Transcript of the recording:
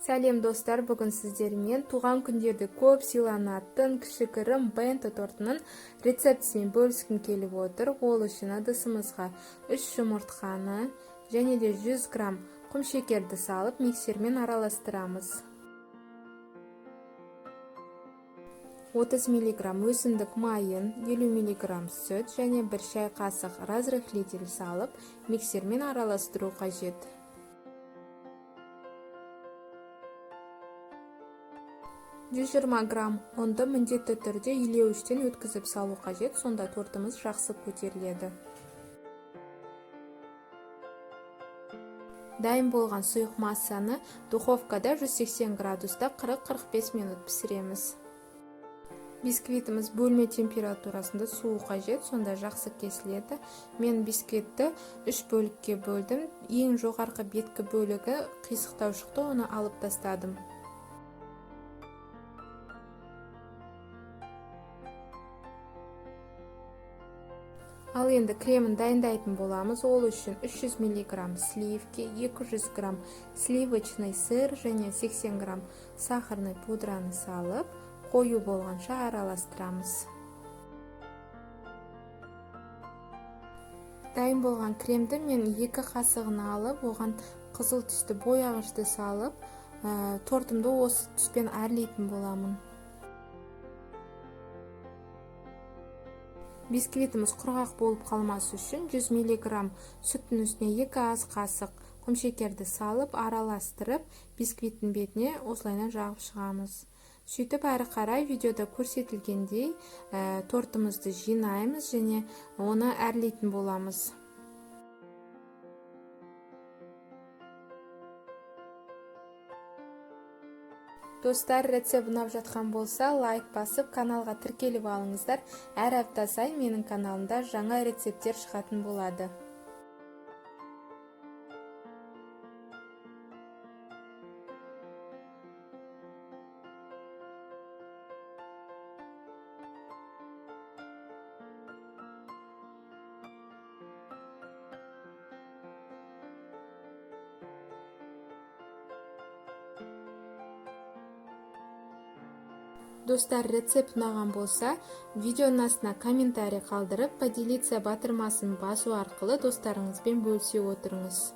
Сәлем достар, бүгін сіздермен туған күндерді көп сыйланатын кішігірім бенто тортының рецептісімен бөліскім келіп отыр. Ол үшін ыдысымызға 3 жұмыртқаны және де 100 грамм құмшекерді салып миксермен араластырамыз. 30 мг өсімдік майын, 50 мг сүт және 1 шай қасық разрыхлитель салып миксермен араластыру қажет. 120 грамм ұнды міндетті түрде илеуіштен өткізіп салу қажет, сонда тортымыз жақсы көтеріледі. Дайын болған сұйық массаны духовкада 180 градуста 40-45 минут пісіреміз. Бисквитіміз бөлме температурасында суы қажет, сонда жақсы кесіледі. Мен бисквитті 3 бөлікке бөлдім. Ең жоғарғы беткі бөлігі қисықтау шықты, оны алып тастадым. Ал енді кремін дайындайтын боламыз. Ол үшін 300 мг сливки, 200 грамм сливочный сыр және 80 грамм сахарный пудраны салып, қою болғанша араластырамыз. Дайын болған кремді мен 2 қасығын алып, оған қызыл түсті бояғышты салып, тортымды осы түспен әрлейтін боламын. Бисквитіміз құрғақ болып қалмас үшін 100 мг сүттің үстіне 2 ас қасық құмшекерді салып, араластырып, бисквиттің бетіне осылайынан жағып шығамыз. Сөйтіп әрі қарай видеода көрсетілгендей тортымызды жинаймыз және оны әрлейтін боламыз. Достар, рецепт ұнап жатқан болса, лайк басып, каналға тіркеліп алыңыздар. Әр апта сайын менің каналымда жаңа рецепттер шығатын болады. Достар, рецепт ұнаған болса, видеоның астына комментарий қалдырып, поделиться батырмасын басу арқылы достарыңызбен бөлісе отырыңыз.